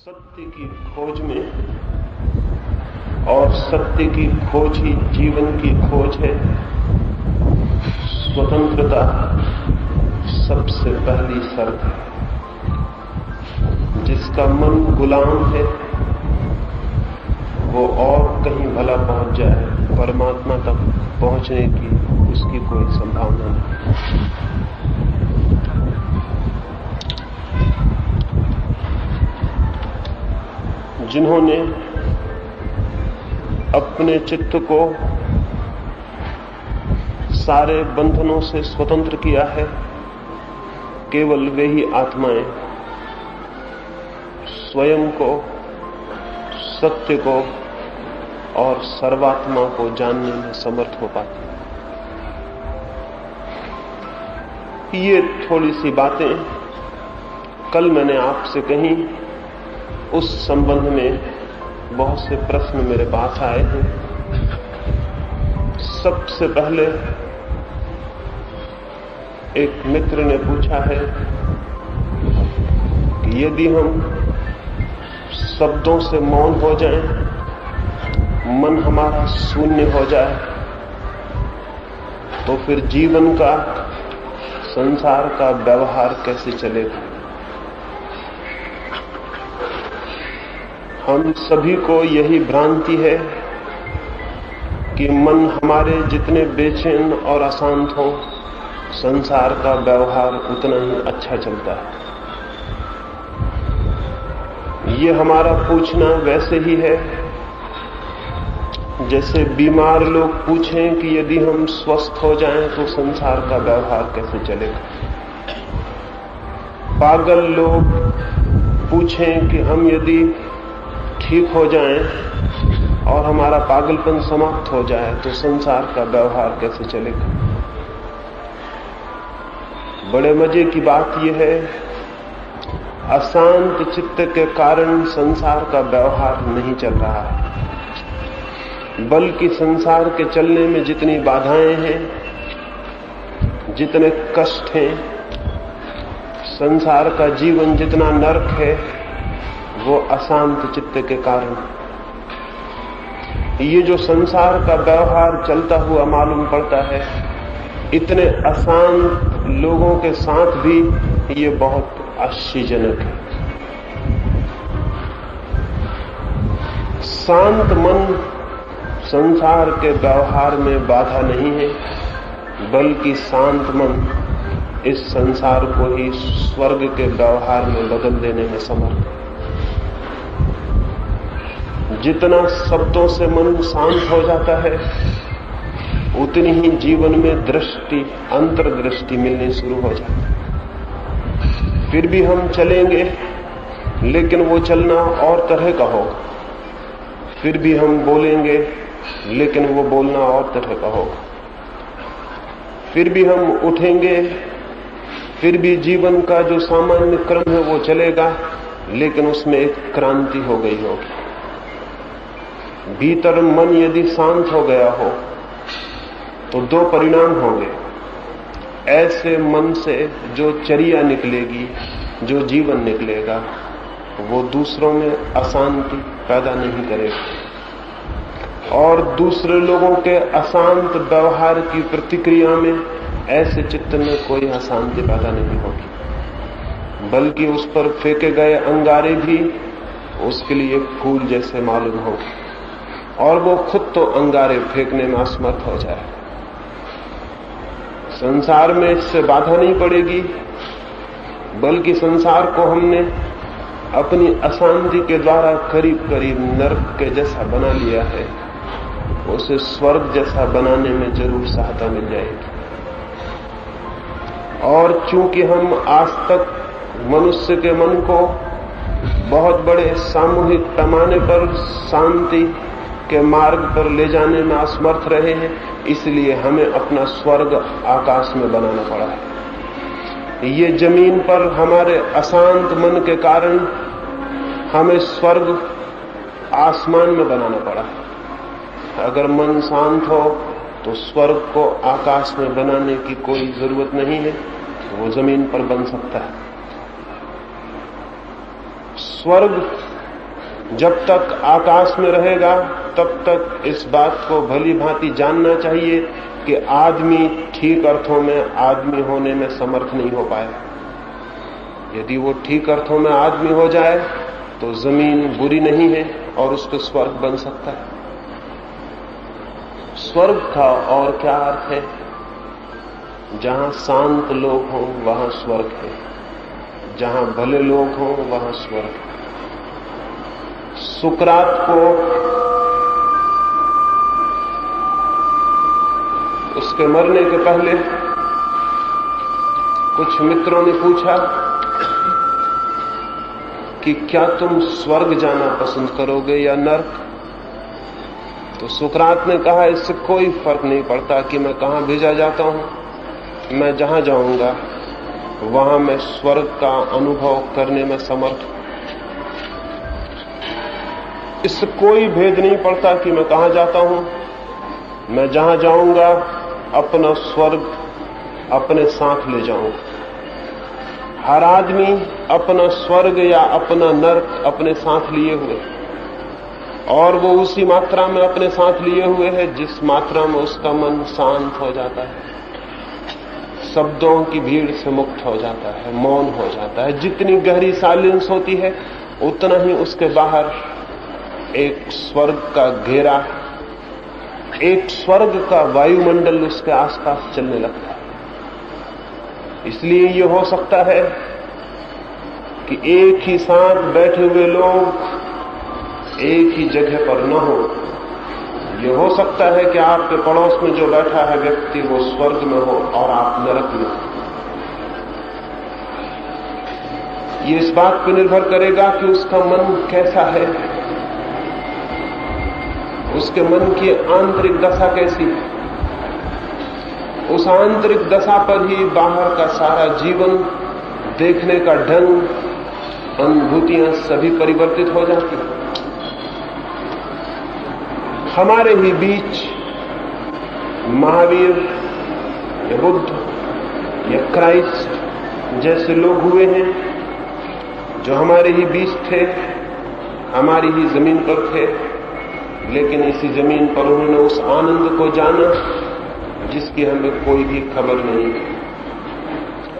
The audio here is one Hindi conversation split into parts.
सत्य की खोज में, और सत्य की खोज ही जीवन की खोज है। स्वतंत्रता सबसे पहली शर्त है। जिसका मन गुलाम है वो और कहीं भला पहुंच जाए, परमात्मा तक पहुंचने की उसकी कोई संभावना नहीं। जिन्होंने अपने चित्त को सारे बंधनों से स्वतंत्र किया है, केवल वे ही आत्माएं स्वयं को, सत्य को और सर्वात्मा को जानने में समर्थ हो पाती हैं। ये थोड़ी सी बातें कल मैंने आपसे कही, उस संबंध में बहुत से प्रश्न मेरे पास आए हैं। सबसे पहले एक मित्र ने पूछा है कि यदि हम शब्दों से मौन हो जाएं, मन हमारा शून्य हो जाए, तो फिर जीवन का, संसार का व्यवहार कैसे चलेगा। हम सभी को यही भ्रांति है कि मन हमारे जितने बेचैन और अशांत हो, संसार का व्यवहार उतना ही अच्छा चलता है। ये हमारा पूछना वैसे ही है जैसे बीमार लोग पूछें कि यदि हम स्वस्थ हो जाएं तो संसार का व्यवहार कैसे चलेगा। पागल लोग पूछें कि हम यदि ठीक हो जाएं और हमारा पागलपन समाप्त हो जाए तो संसार का व्यवहार कैसे चलेगा। बड़े मजे की बात यह है, अशांत चित्त के कारण संसार का व्यवहार नहीं चल रहा है, बल्कि संसार के चलने में जितनी बाधाएं हैं, जितने कष्ट हैं, संसार का जीवन जितना नरक है, वो अशांत चित्त के कारण। ये जो संसार का व्यवहार चलता हुआ मालूम पड़ता है, इतने अशांत लोगों के साथ भी ये बहुत आश्चर्यजनक है। शांत मन संसार के व्यवहार में बाधा नहीं है, बल्कि शांत मन इस संसार को ही स्वर्ग के व्यवहार में बदल देने में समर्थ है। जितना शब्दों से मन शांत हो जाता है, उतनी ही जीवन में दृष्टि, अंतर्दृष्टि मिलनी शुरू हो जाती है। फिर भी हम चलेंगे, लेकिन वो चलना और तरह का होगा। फिर भी हम बोलेंगे, लेकिन वो बोलना और तरह का होगा। फिर भी हम उठेंगे, फिर भी जीवन का जो सामान्य क्रम है वो चलेगा, लेकिन उसमें एक क्रांति हो गई होगी। भीतर मन यदि शांत हो गया हो तो दो परिणाम होंगे। ऐसे मन से जो चर्या निकलेगी, जो जीवन निकलेगा, वो दूसरों में अशांति पैदा नहीं करेगा, और दूसरे लोगों के अशांत व्यवहार की प्रतिक्रिया में ऐसे चित्त में कोई अशांति पैदा नहीं होगी, बल्कि उस पर फेंके गए अंगारे भी उसके लिए फूल जैसे मालूम होंगे, और वो खुद तो अंगारे फेंकने में असमर्थ हो जाए। संसार में इससे बाधा नहीं पड़ेगी, बल्कि संसार को हमने अपनी अशांति के द्वारा करीब करीब नरक के जैसा बना लिया है। उसे स्वर्ग जैसा बनाने में जरूर सहायता मिल जाएगी। और चूंकि हम आज तक मनुष्य के मन को बहुत बड़े सामूहिक पैमाने पर शांति के मार्ग पर ले जाने में असमर्थ रहे हैं, इसलिए हमें अपना स्वर्ग आकाश में बनाना पड़ा है। ये जमीन पर हमारे अशांत मन के कारण हमें स्वर्ग आसमान में बनाना पड़ा है। अगर मन शांत हो तो स्वर्ग को आकाश में बनाने की कोई जरूरत नहीं है, वो जमीन पर बन सकता है। स्वर्ग जब तक आकाश में रहेगा तब तक इस बात को भली भांति जानना चाहिए कि आदमी ठीक अर्थों में आदमी होने में समर्थ नहीं हो पाए। यदि वो ठीक अर्थों में आदमी हो जाए तो जमीन बुरी नहीं है और उस पर स्वर्ग बन सकता है। स्वर्ग का और क्या अर्थ है? जहां शांत लोग हों वहां स्वर्ग है, जहां भले लोग हों वहां स्वर्ग है। सुकरात को उसके मरने के पहले कुछ मित्रों ने पूछा कि क्या तुम स्वर्ग जाना पसंद करोगे या नर्क? तो सुकरात ने कहा, इससे कोई फर्क नहीं पड़ता कि मैं कहां भेजा जाता हूं, मैं जहां जाऊंगा वहां मैं स्वर्ग का अनुभव करने में समर्थ हूं। इससे कोई भेद नहीं पड़ता कि मैं कहां जाता हूं, मैं जहां जाऊंगा अपना स्वर्ग अपने साथ ले जाऊंगा। हर आदमी अपना स्वर्ग या अपना नर्क अपने साथ लिए हुए, और वो उसी मात्रा में अपने साथ लिए हुए है जिस मात्रा में उसका मन शांत हो जाता है, शब्दों की भीड़ से मुक्त हो जाता है, मौन हो जाता है। जितनी गहरी साइलेंस होती है उतना ही उसके बाहर एक स्वर्ग का घेरा, एक स्वर्ग का वायुमंडल उसके आसपास चलने लगता है। इसलिए ये हो सकता है कि एक ही साथ बैठे हुए लोग एक ही जगह पर न हो। ये हो सकता है कि आपके पड़ोस में जो बैठा है व्यक्ति वो स्वर्ग में हो और आप नरक में हो। ये इस बात पर निर्भर करेगा कि उसका मन कैसा है, उसके मन की आंतरिक दशा कैसी है। उस आंतरिक दशा पर ही बाहर का सारा जीवन, देखने का ढंग, अनुभूतियां सभी परिवर्तित हो जाती हैं। हमारे ही बीच महावीर या बुद्ध या क्राइस्ट जैसे लोग हुए हैं जो हमारे ही बीच थे, हमारी ही जमीन पर थे, लेकिन इसी जमीन पर उन्होंने उस आनंद को जाना जिसकी हमें कोई भी खबर नहीं।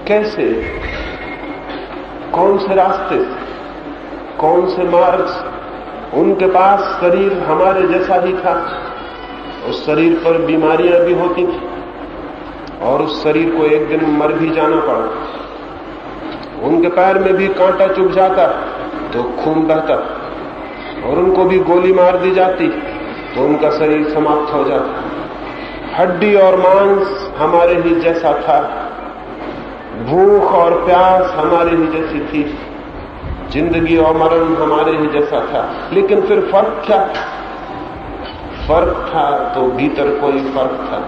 कैसे, कौन से रास्ते, कौन से मार्ग? उनके पास शरीर हमारे जैसा ही था, उस शरीर पर बीमारियां भी होती थी और उस शरीर को एक दिन मर भी जाना पड़ा। उनके पैर में भी कांटा चुभ जाता तो खून बहता, और उनको भी गोली मार दी जाती तो उनका शरीर समाप्त हो जाता। हड्डी और मांस हमारे ही जैसा था, भूख और प्यास हमारे ही जैसी थी, जिंदगी और मरण हमारे ही जैसा था। लेकिन फिर फर्क क्या? फर्क था तो भीतर कोई फर्क था।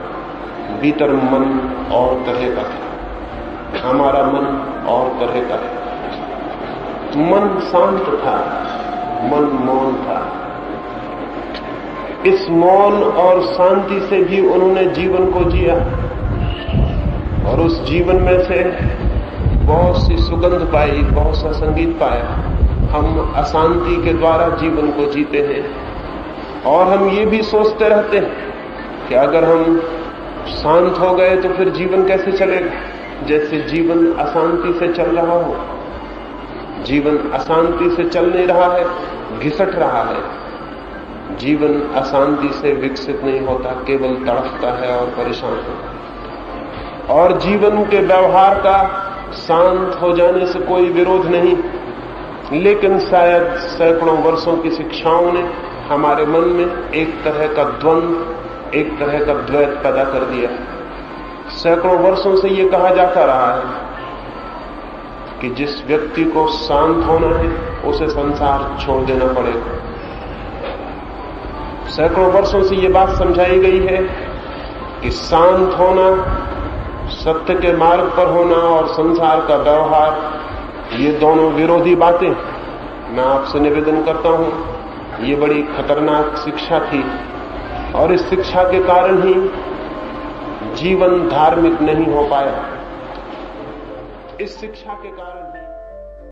भीतर मन और तरह का था, हमारा मन और तरह का था। मन शांत था, मन मौन था। इस मौन और शांति से भी उन्होंने जीवन को जिया, और उस जीवन में से बहुत सी सुगंध पाई, बहुत सा संगीत पाया। हम अशांति के द्वारा जीवन को जीते हैं, और हम ये भी सोचते रहते हैं कि अगर हम शांत हो गए तो फिर जीवन कैसे चलेगा, जैसे जीवन अशांति से चल रहा हो। जीवन अशांति से चल नहीं रहा है, घिसट रहा है। जीवन अशांति से विकसित नहीं होता, केवल तड़पता है और परेशान होता है। और जीवन के व्यवहार का शांत हो जाने से कोई विरोध नहीं, लेकिन शायद सैकड़ों वर्षों की शिक्षाओं ने हमारे मन में एक तरह का द्वंद्व, एक तरह का द्वैत पैदा कर दिया। सैकड़ों वर्षों से ये कहा जाता रहा है कि जिस व्यक्ति को शांत होना है उसे संसार छोड़ देना पड़ेगा। सैकड़ों वर्षों से ये बात समझाई गई है कि शांत होना, सत्य के मार्ग पर होना और संसार का व्यवहार, ये दोनों विरोधी बातें। मैं आपसे निवेदन करता हूं, ये बड़ी खतरनाक शिक्षा थी, और इस शिक्षा के कारण ही जीवन धार्मिक नहीं हो पाया। इस शिक्षा के कारण ही